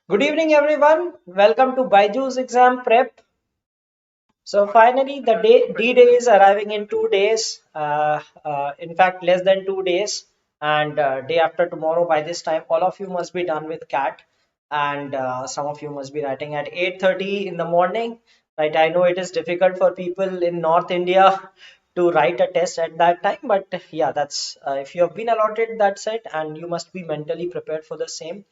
Good evening, everyone. Welcome to BYJU'S exam prep. So finally, the D-Day is arriving in 2 days. In fact, less than 2 days. And day after tomorrow, by this time, all of you must be done with CAT, and some of you must be writing at 8:30 in the morning. Right? I know it is difficult for people in North India to write a test at that time, but yeah, that's if you have been allotted that set, and you must be mentally prepared for the same.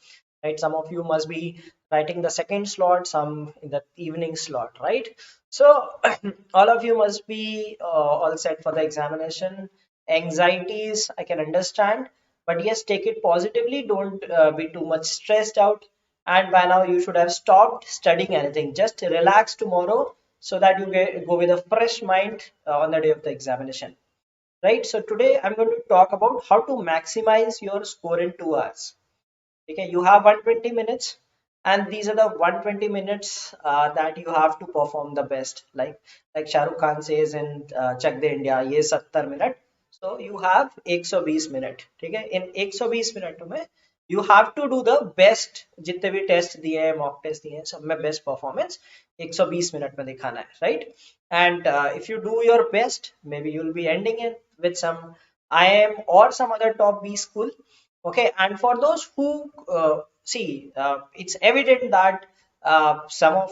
Right? Some of you must be writing the second slot, some in the evening slot, right? So all of you must be all set for the examination. Anxieties, I can understand, but yes, take it positively. Don't be too much stressed out. And by now, you should have stopped studying anything. Just relax tomorrow so that you go with a fresh mind on the day of the examination. Right. So today I'm going to talk about how to maximize your score in 2 hours. Okay, you have 120 minutes, and these are the 120 minutes that you have to perform the best. Like Shah Rukh Khan says in Chak De India, ye 70 minute. So you have 120 minute. Okay, in 120 minute में you have to do the best. जितने भी test दिए हैं, mock test दिए हैं, सब में best performance 120 minute में दिखाना है, right? And if you do your best, maybe you'll be ending it with some IIM or some other top B school. Okay, and for those who see, it's evident that some of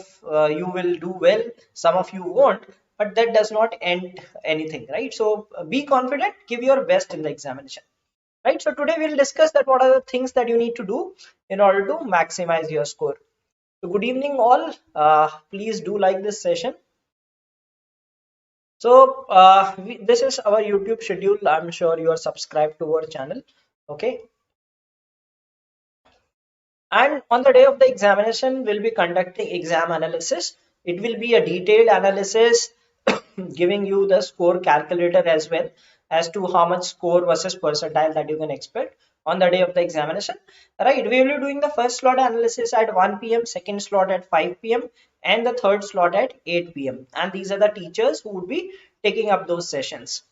you will do well, some of you won't, but that does not end anything, right? So be confident, give your best in the examination, right? So today we'll discuss that what are the things that you need to do in order to maximize your score. So good evening all. Please do like this session. So this is our YouTube schedule. I'm sure you are subscribed to our channel. Okay, and on the day of the examination, we'll be conducting exam analysis. It will be a detailed analysis giving you the score calculator as well as to how much score versus percentile that you can expect on the day of the examination. Right, we will be doing the first slot analysis at 1 p.m., second slot at 5 p.m., and the third slot at 8 p.m. And these are the teachers who would be taking up those sessions.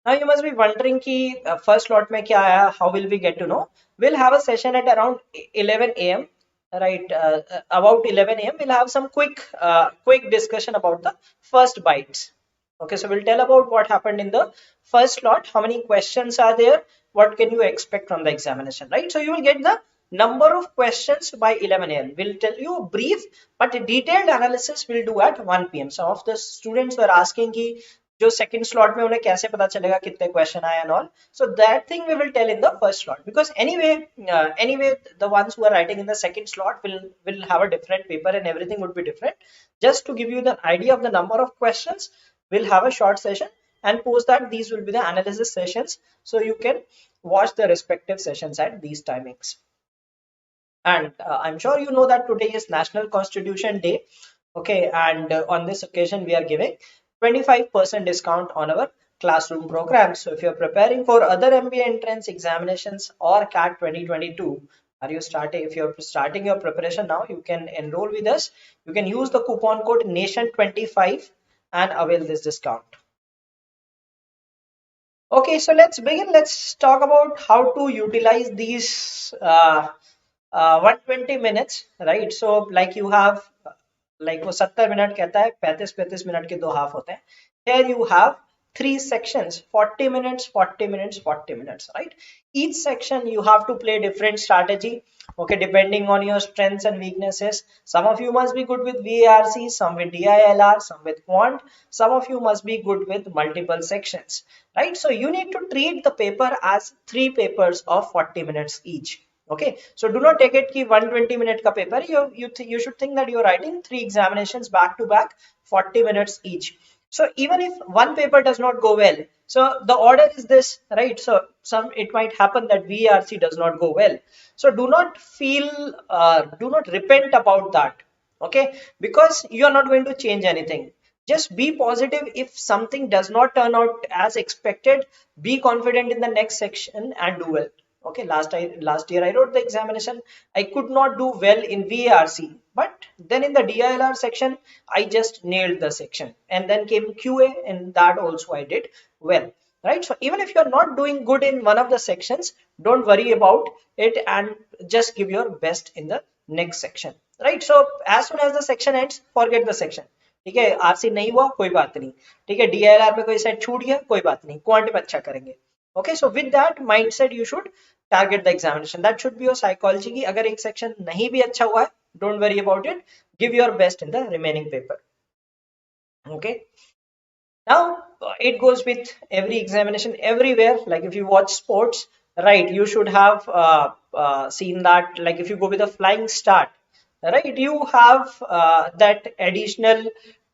Now you must be wondering ki first slot mein kya aaya, how will we get to know? We'll have a session at around 11 a.m. Right, about 11 a.m. we'll have some quick discussion about the first bites. Okay, so we'll tell about what happened in the first slot, how many questions are there, what can you expect from the examination, right? So you will get the number of questions by 11 a.m. We'll tell you a brief, but a detailed analysis we'll do at 1 p.m. Some of the students were asking ki जो second slot में उन्हें कैसे पता चलेगा कितने question आए and all. So that thing we will tell in the first slot, because anyway the ones who are writing in the second slot will have a different paper and everything would be different. Just to give you the idea of the number of questions, we'll have a short session, and post that these will be the analysis sessions, so you can watch the respective sessions at these timings. And I'm sure you know that today is National Constitution Day. Okay, and on this occasion we are giving 25% discount on our classroom program. So if you're preparing for other MBA entrance examinations or CAT 2022, if you're starting your preparation now, you can enroll with us. You can use the coupon code NATION25 and avail this discount. Okay, so let's begin. Let's talk about how to utilize these 120 minutes, right? So like you have, like वो 70 minute कहता है, 35 minute के दो half होते हैं. Here you have three sections, 40 minutes, 40 minutes, 40 minutes, right? Each section you have to play different strategy, okay, depending on your strengths and weaknesses. Some of you must be good with VARC, some with DILR, some with quant, some of you must be good with multiple sections, right? So you need to treat the paper as three papers of 40 minutes each. Okay, so do not take it ki 120 minute ka paper. You should think that you're writing three examinations back to back, 40 minutes each. So even if one paper does not go well, so the order is this, right? So it might happen that VRC does not go well. So do not repent about that, okay? Because you are not going to change anything. Just be positive. If something does not turn out as expected, be confident in the next section and do well. Okay, last year I wrote the examination. I could not do well in VARC, but then in the DILR section, I just nailed the section, and then came QA, and that also I did well, right? So even if you're not doing good in one of the sections, don't worry about it and just give your best in the next section. right? So as soon as the section ends, forget the section. ठीक है, RC नहीं हुआ कोई बात नहीं, ठीक है, DILR में कोई सेट छूट गया कोई बात नहीं, क्वांट में अच्छा करेंगे. Okay, so with that mindset you should target the examination. That should be your psychology की अगर एक section नहीं भी अच्छा हुआ है, don't worry about it, give your best in the remaining paper. Okay. Now it goes with every examination everywhere. Like if you watch sports, right, you should have seen that. Like if you go with a flying start, right, you have that additional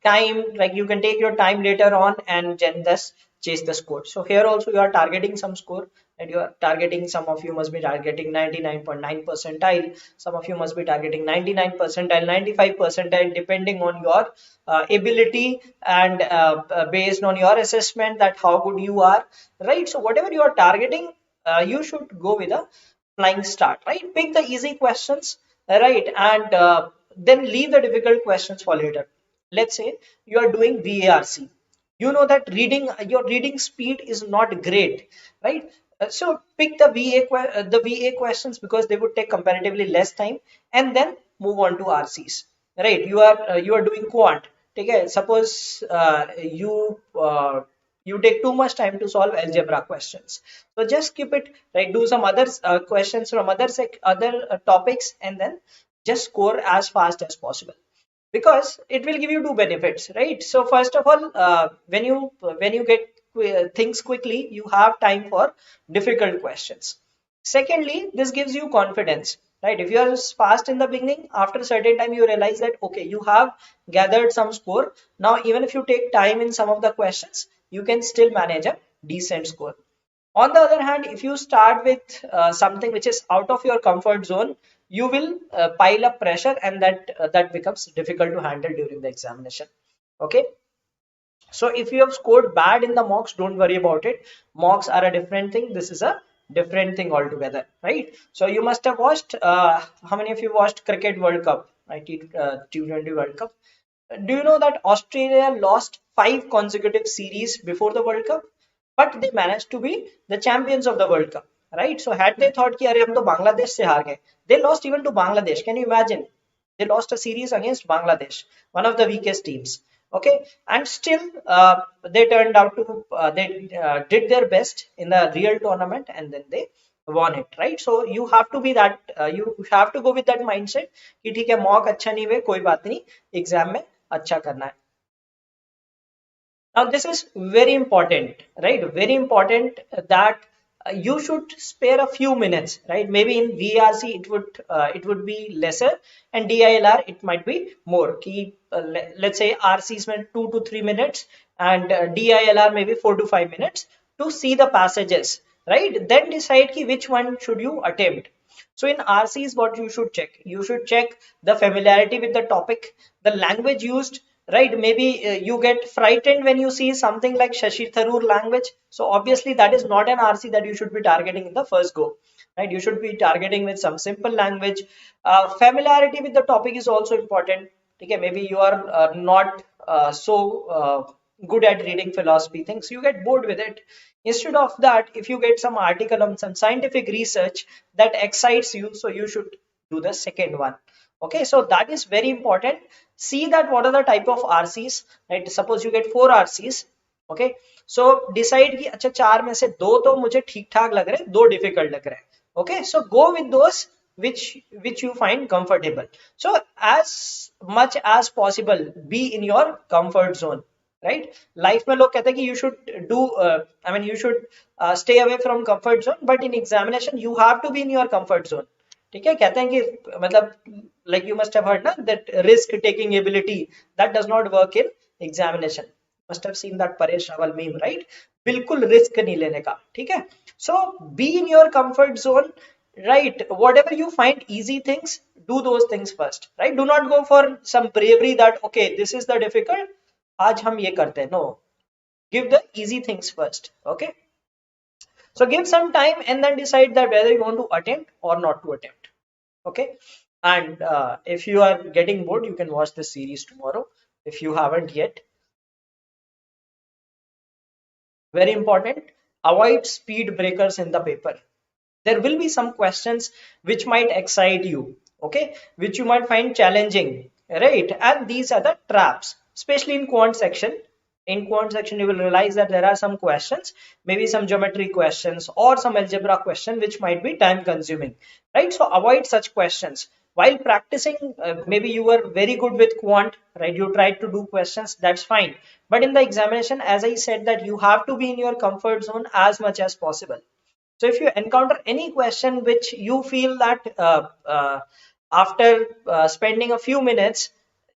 time. Like you can take your time later on and then thus chase the score. So here also you are targeting some score, and you are targeting, some of you must be targeting 99.9 percentile, some of you must be targeting 99 percentile, 95 percentile, depending on your ability and based on your assessment that how good you are, right? So whatever you are targeting, you should go with a flying start, right? Pick the easy questions, right, and then leave the difficult questions for later. Let's say you are doing VARC, you know that reading, your reading speed is not great, right? So pick the VA questions because they would take comparatively less time, and then move on to RCs, right? You are doing quant, okay? Suppose you take too much time to solve algebra questions, so just skip it, right? Do some other questions from other topics, and then just score as fast as possible, because it will give you two benefits, right? So first of all, when you get things quickly, you have time for difficult questions. Secondly, this gives you confidence, right? If you are fast in the beginning, after a certain time you realize that okay, you have gathered some score. Now even if you take time in some of the questions, you can still manage a decent score. On the other hand, if you start with something which is out of your comfort zone, you will pile up pressure, and that becomes difficult to handle during the examination. Okay. So if you have scored bad in the mocks, don't worry about it. Mocks are a different thing. This is a different thing altogether, right? So you must have watched. How many of you watched Cricket World Cup, right? T20 World Cup. Do you know that Australia lost 5 consecutive series before the World Cup, but they managed to be the champions of the World Cup, right? So had they thought कि अरे हम तो बांग्लादेश से हार गए, they lost even to Bangladesh. Can you imagine? They lost a series against Bangladesh, one of the weakest teams. Okay, and still they turned out to they did their best in the real tournament, and then they won it, right? So you have to be that you have to go with that mindset कि ठीक है mock अच्छा नहीं हुए कोई बात नहीं, exam में अच्छा करना है. Now this is very important, right? Very important that you should spare a few minutes, right? Maybe in VRC it would be lesser, and DILR it might be more. Ki, let's say RCs में 2 to 3 minutes, and DILR maybe 4 to 5 minutes to see the passages, right? Then decide ki which one should you attempt. So in RCs, what you should check? You should check the familiarity with the topic, the language used, right? Maybe you get frightened when you see something like Shashi Tharoor language. So obviously that is not an RC that you should be targeting in the first go, right? You should be targeting with some simple language. Familiarity with the topic is also important. Okay, maybe you are not good at reading philosophy things, you get bored with it. Instead of that, if you get some article on some scientific research that excites you, so you should do the second one. Okay, so that is very important. See that what are the type of RCs, right? Suppose you get 4 RCs. Okay, so decide कि अच्छा 4 में से 2 तो मुझे ठीक ठाक लग रहे हैं, 2 डिफिकल्ट लग रहे हैं. Okay, so go with those which you find comfortable. So as much as possible be in your comfort zone, right? Life में लोग कहते हैं कि you should do I mean you should stay away from comfort zone, but in examination you have to be in your comfort zone. ठीक है, कहते हैं कि मतलब like you must have heard ना that risk taking ability that does not work in examination. Must have seen that Paresh Rawal meme, right? बिल्कुल risk नहीं लेने का, ठीक है. So be in your comfort zone, right? Whatever you find easy things, do those things first, right? Do not go for some bravery that okay this is the difficult, आज हम ये करते हैं. No, give the easy things first. Okay, so give some time and then decide that whether you want to attempt or not to attempt. Okay, and if you are getting bored, you can watch this series tomorrow if you haven't yet. Very important, avoid speed breakers in the paper. There will be some questions which might excite you, okay, which you might find challenging, right? And these are the traps, especially in quant section. In quant section, you will realize that there are some questions, maybe some geometry questions or some algebra question, which might be time consuming, right? So avoid such questions. While practicing, maybe you were very good with quant, right? You tried to do questions, that's fine. But in the examination, as I said, that you have to be in your comfort zone as much as possible. So if you encounter any question which you feel that after spending a few minutes,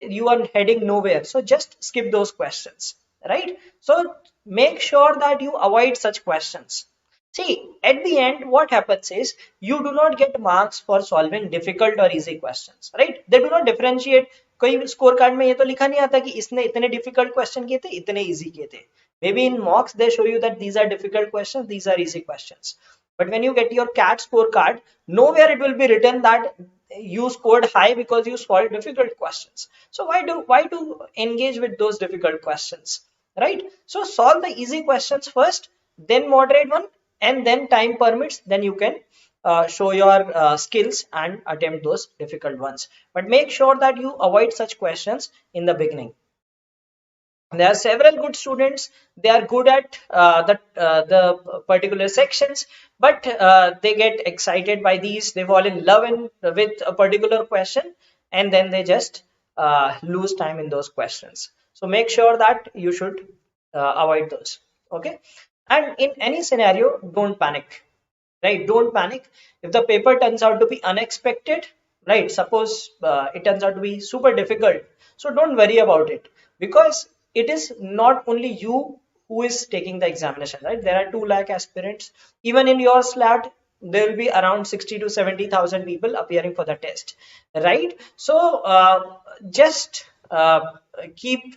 you are heading nowhere, so just skip those questions, right? So make sure that you avoid such questions. See, at the end, what happens is you do not get marks for solving difficult or easy questions, right? They do not differentiate. कोई score card में ये तो लिखा नहीं आता कि इसने इतने डिफिकल्ट क्वेश्चन किए थे, इतने इजी किए थे. Maybe in mocks they show you that these are difficult questions, these are easy questions. But when you get your CAT scorecard, nowhere it will be written that you scored high because you solved difficult questions. So why do engage with those difficult questions, right? So solve the easy questions first, then moderate one, and then time permits, then you can show your skills and attempt those difficult ones. But make sure that you avoid such questions in the beginning. There are several good students, they are good at the particular sections, but they get excited by these, they fall in love with a particular question, and then they just lose time in those questions. So make sure that you should avoid those, okay? And in any scenario, don't panic, right? Don't panic if the paper turns out to be unexpected, right? Suppose it turns out to be super difficult, so don't worry about it, because it is not only you who is taking the examination, right? There are 2 lakh aspirants. Even in your slat, there will be around 60 to 70,000 people appearing for the test, right? So just keep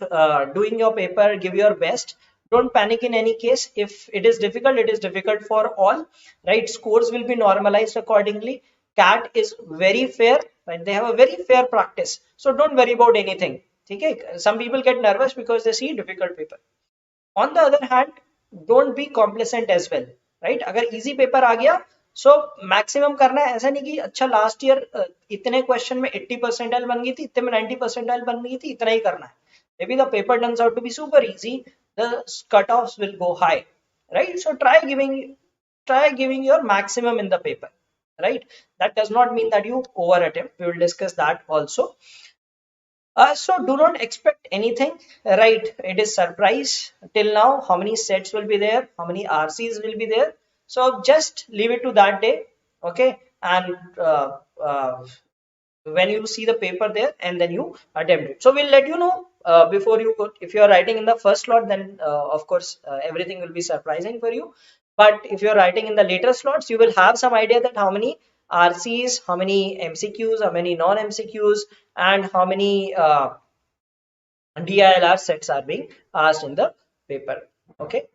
doing your paper, give your best. Don't panic in any case. If it is difficult, it is difficult for all, right? Scores will be normalized accordingly. CAT is very fair, right? They have a very fair practice, so don't worry about anything. Okay, some people get nervous because they see difficult paper. On the other hand, don't be complacent as well, right? अगर easy paper आ गया, so maximum करना है. ऐसा नहीं कि अच्छा last year इतने question में 80 percentile बन गई थी, इतने में 90 percentile बन गई थी, इतना ही करना है. Maybe the paper turns out to be super easy, the cutoffs will go high, right? So try giving your maximum in the paper, right? That does not mean that you over attempt. We will discuss that also. So do not expect anything, right? It is surprise till now. How many sets will be there? How many RCs will be there? So just leave it to that day, okay? And when you see the paper there, and then you attempt it. So we'll let you know before you go. If you are writing in the first slot, then of course everything will be surprising for you. But if you are writing in the later slots, you will have some idea that how many RCs, how many MCQs, how many non-MCQs, and how many DILR sets are being asked in the paper. Okay.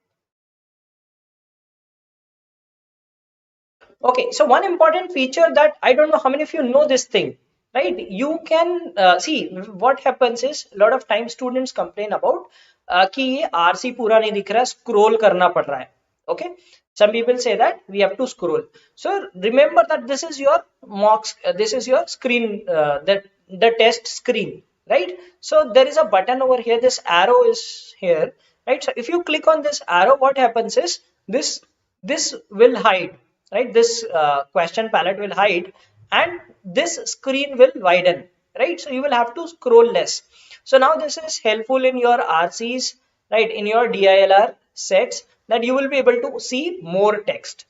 Okay, so one important feature that I don't know how many of you know this thing, right? You can see what happens is a lot of times students complain about कि ये RC पूरा नहीं दिख रहा, scroll करना पड़ रहा है. Okay, some people say that we have to scroll. So remember that this is your mocks, this is your screen, the test screen, right? So there is a button over here, this arrow is here, right? So if you click on this arrow, what happens is this will hide, right? This question palette will hide, and this screen will widen, right? So you will have to scroll less. So now this is helpful in your RCs, right? In your DILR sets, that you will be able to see more text.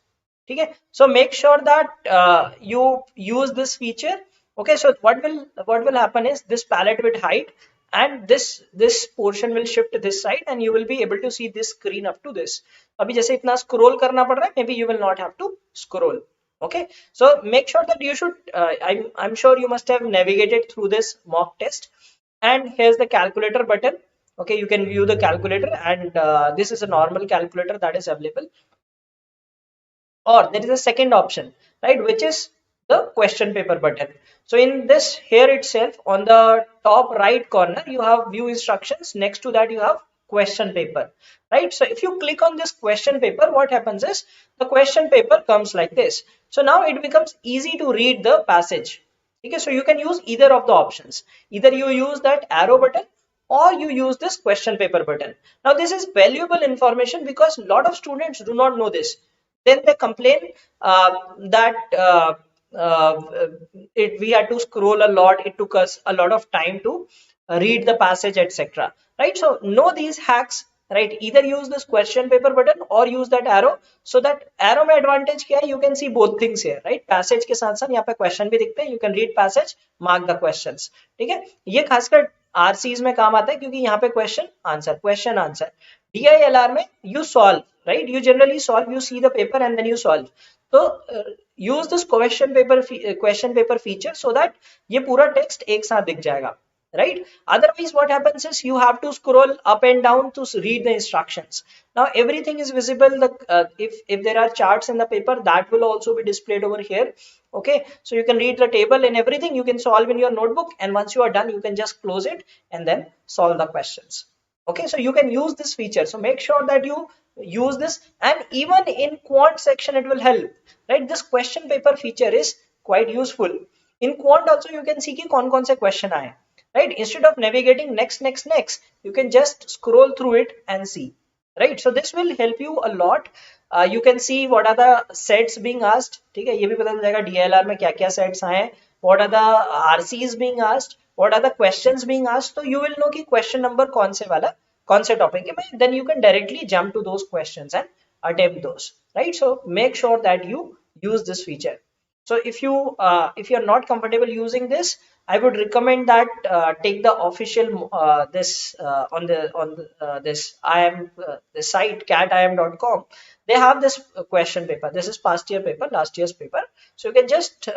Okay, so make sure that you use this feature. Okay, so what will happen is this palette will hide, and this portion will shift to this side, and you will be able to see this screen up to this. अभी जैसे इतना scroll करना पड़ रहा है, maybe you will not have to scroll. Okay, so make sure that you should I'm sure you must have navigated through this mock test, and here's the calculator button. Okay, you can view the calculator, and this is a normal calculator that is available. Or there is a second option, right, which is the question paper button. So in this here itself, on the top right corner, you have view instructions. Next to that, you have question paper, right? So if you click on this question paper, what happens is the question paper comes like this. So now it becomes easy to read the passage. Okay, so you can use either of the options. Either you use that arrow button or you use this question paper button. Now this is valuable information because a lot of students do not know this. Then they complain that we had to scroll a lot. It took us a lot of time to read the passage, etc. Right? So know these hacks. Right? Either use this question paper button or use that arrow. So that arrow में advantage क्या है? You can see both things here. Right? Passage के साथ साथ यहाँ पे question भी दिखते हैं. You can read passage, mark the questions. ठीक है? ये खासकर RCs में काम आता है क्योंकि यहाँ पे question answer. DILR में you solve. Right? You generally solve. You see the paper and then you solve. So use this question paper feature so that ये पूरा text एक साथ दिख जाएगा. Right? Otherwise, what happens is you have to scroll up and down to read the instructions. Now everything is visible. If there are charts in the paper, that will also be displayed over here. Okay, so you can read the table and everything you can solve in your notebook, and once you are done, you can just close it and then solve the questions. Okay, so you can use this feature. So make sure that you use this, and even in quant section it will help. Right? This question paper feature is quite useful. In quant also you can see कि कौन-कौन से question आए. Right? Instead of navigating next, you can just scroll through it and see. Right? So this will help you a lot. You can see what are the sets being asked. ठीक है? ये भी पता चल जाएगा DLR में क्या-क्या sets आए. What are the RCs being asked? What are the questions being asked? So you will know कि question number कौन से वाला, कौन से topic है. Then you can directly jump to those questions and attempt those. Right? So make sure that you use this feature. So if you're not comfortable using this, I would recommend that take the official this site catiam.com. They have this question paper. This is past year paper, last year's paper. So you can just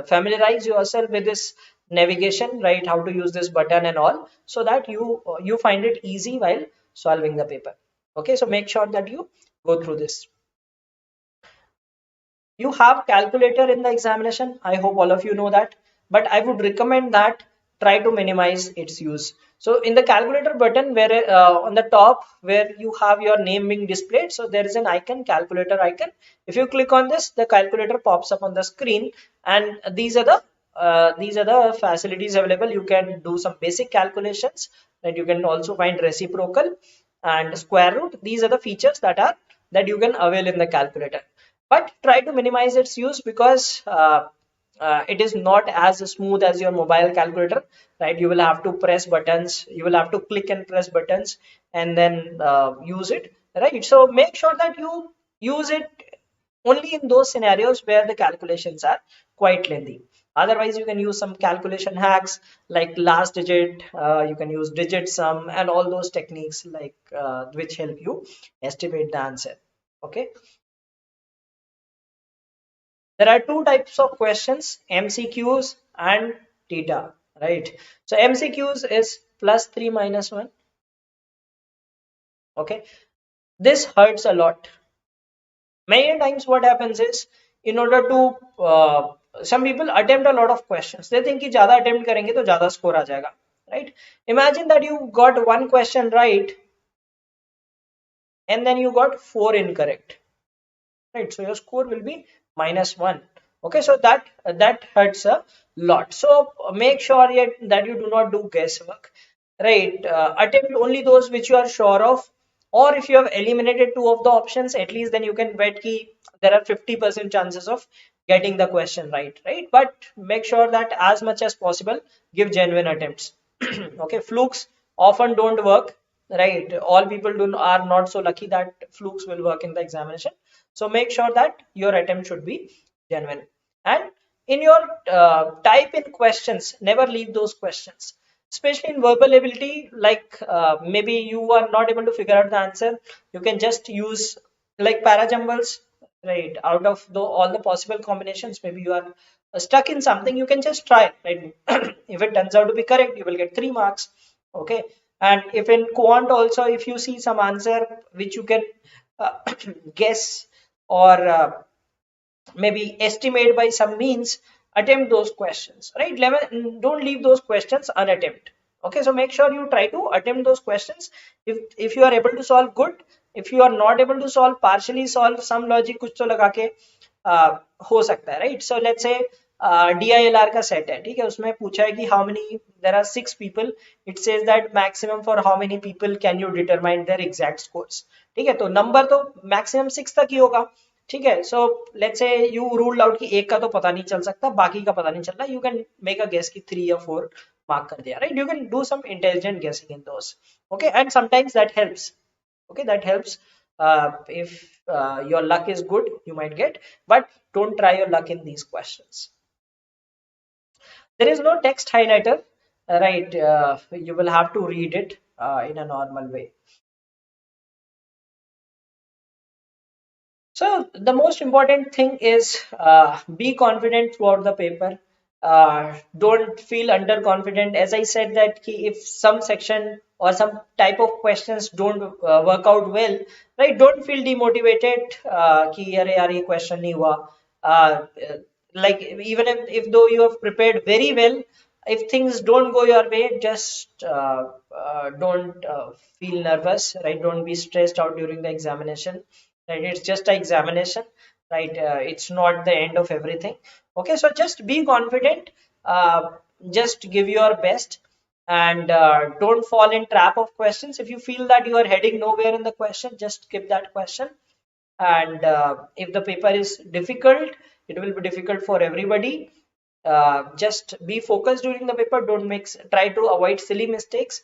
familiarize yourself with this navigation, right? How to use this button and all, so that you find it easy while solving the paper. Okay, so make sure that you go through this. You have calculator in the examination. I hope all of you know that, but I would recommend that try to minimize its use. So in the calculator button, where on the top where you have your name being displayed, so there is an icon, calculator icon. If you click on this, the calculator pops up on the screen, and these are the facilities available. You can do some basic calculations, and you can also find reciprocal and square root. These are the features that you can avail in the calculator. But try to minimize its use because it is not as smooth as your mobile calculator, right? You will have to press buttons, you will have to click and press buttons and then use it, right? So make sure that you use it only in those scenarios where the calculations are quite lengthy. Otherwise, you can use some calculation hacks like last digit, you can use digit sum and all those techniques like which help you estimate the answer. Okay. There are two types of questions, MCQs and theta, right? So MCQs is +3 -1. Okay, this hurts a lot. Many times what happens is, in order to some people attempt a lot of questions. They think कि ज़्यादा attempt करेंगे तो ज़्यादा score आ जाएगा, right? Imagine that you got one question right and then you got 4 incorrect, right? So your score will be -1. Okay, so that hurts a lot. So make sure that you do not do guesswork, right? Attempt only those which you are sure of, or if you have eliminated 2 of the options, at least then you can bet ki there are 50% chances of getting the question right? But make sure that as much as possible give genuine attempts. Okay, flukes often don't work, right? All people are not so lucky that flukes will work in the examination. So make sure that your attempt should be genuine, and in your type in questions, never leave those questions, especially in verbal ability. Like maybe you are not able to figure out the answer, you can just use like parajumbles, right? Out of all the possible combinations, maybe you are stuck in something, you can just try, right? If it turns out to be correct, you will get 3 marks. Okay, and if in quant also, if you see some answer which you can guess or maybe estimate by some means, attempt those questions, right? Don't leave those questions unattempted. Okay, so make sure you try to attempt those questions. If you are able to solve, good. If you are not able to solve, partially solve some logic कुछ तो लगा के हो सकता है, right? So let's say DILR का set है, ठीक है, उसमें पूछा है कि how many there are 6 people, it says that maximum for how many people can you determine their exact scores, ठीक है, तो नंबर तो मैक्सिमम 6 तक ही होगा, ठीक है। So let's say you ruled out कि एक का तो पता नहीं चल सकता, बाकी का पता नहीं चल रहा, you can make a guess कि 3 या 4 मार्क कर दिया, right, you can do some intelligent guessing in those, okay, and sometimes that helps, okay, that helps. If your luck is good, you might get, but don't try your luck in these questions. There is no text highlighter, right, you will have to read it in a normal way. So the most important thing is be confident throughout the paper. Don't feel underconfident. As I said that if some section or some type of questions don't work out well, right? Don't feel demotivated. कि अरे यार ये question नहीं हुआ. Uh, like even if though you have prepared very well, if things don't go your way, just don't feel nervous, right? Don't be stressed out during the examination, right? It's just an examination, right? It's not the end of everything, okay? So just be confident, just give your best, and don't fall in trap of questions. If you feel that you are heading nowhere in the question, just skip that question. And if the paper is difficult, it will be difficult for everybody. Just be focused during the paper, don't make, try to avoid silly mistakes,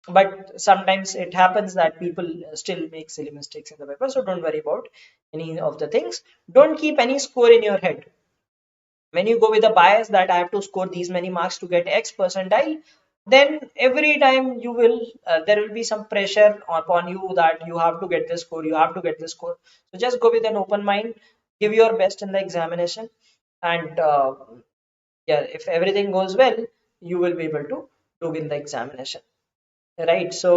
but sometimes it happens that people still make silly mistakes in the paper, so don't worry about any of the things. Don't keep any score in your head. When you go with a bias that I have to score these many marks to get X percentile, then every time you will there will be some pressure upon you that you have to get this score, you have to get this score. So just go with an open mind, give your best in the examination, and yeah, if everything goes well, you will be able to win the examination, right? So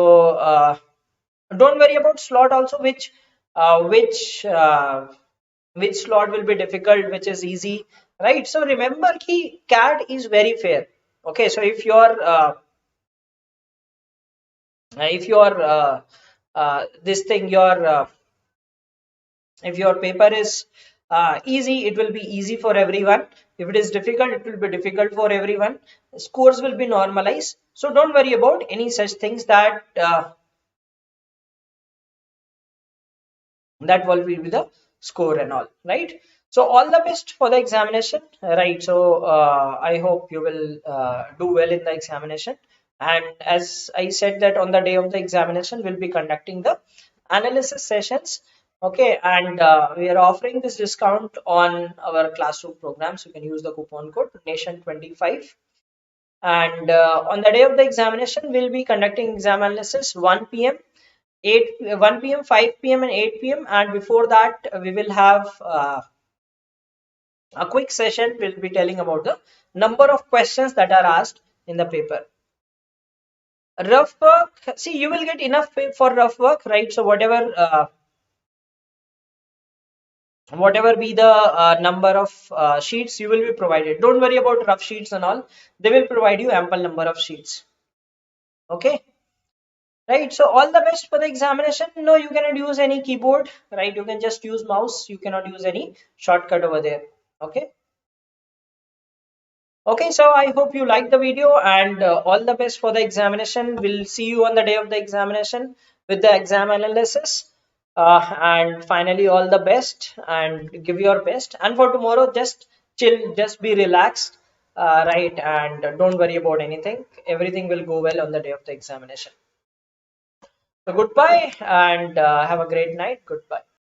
don't worry about slot also, which slot will be difficult, which is easy, right? So remember ki CAT is very fair, okay? So if your this thing your if your paper is easy, it will be easy for everyone. If it is difficult, it will be difficult for everyone. Scores will be normalized, so don't worry about any such things that that will be the score and all, right? So all the best for the examination, right? So I hope you will do well in the examination, and as I said that on the day of the examination we'll be conducting the analysis sessions, okay? And we are offering this discount on our classroom programs. You can use the coupon code nation25, and on the day of the examination we'll be conducting exam analysis 1 p.m. 1 p.m., 5 p.m. and 8 p.m. And before that, we will have a quick session. We'll be telling about the number of questions that are asked in the paper. Rough work, see, you will get enough for rough work, right? So whatever be the number of sheets you will be provided. Don't worry about rough sheets and all. They will provide you ample number of sheets. Okay. Right, so all the best for the examination. No, you cannot use any keyboard, right? You can just use mouse. You cannot use any shortcut over there. Okay. Okay, so I hope you liked the video, and all the best for the examination. We'll see you on the day of the examination with the exam analysis. And finally, all the best and give your best. And for tomorrow, just chill, just be relaxed, right? And don't worry about anything. Everything will go well on the day of the examination. So goodbye, and have a great night. Goodbye.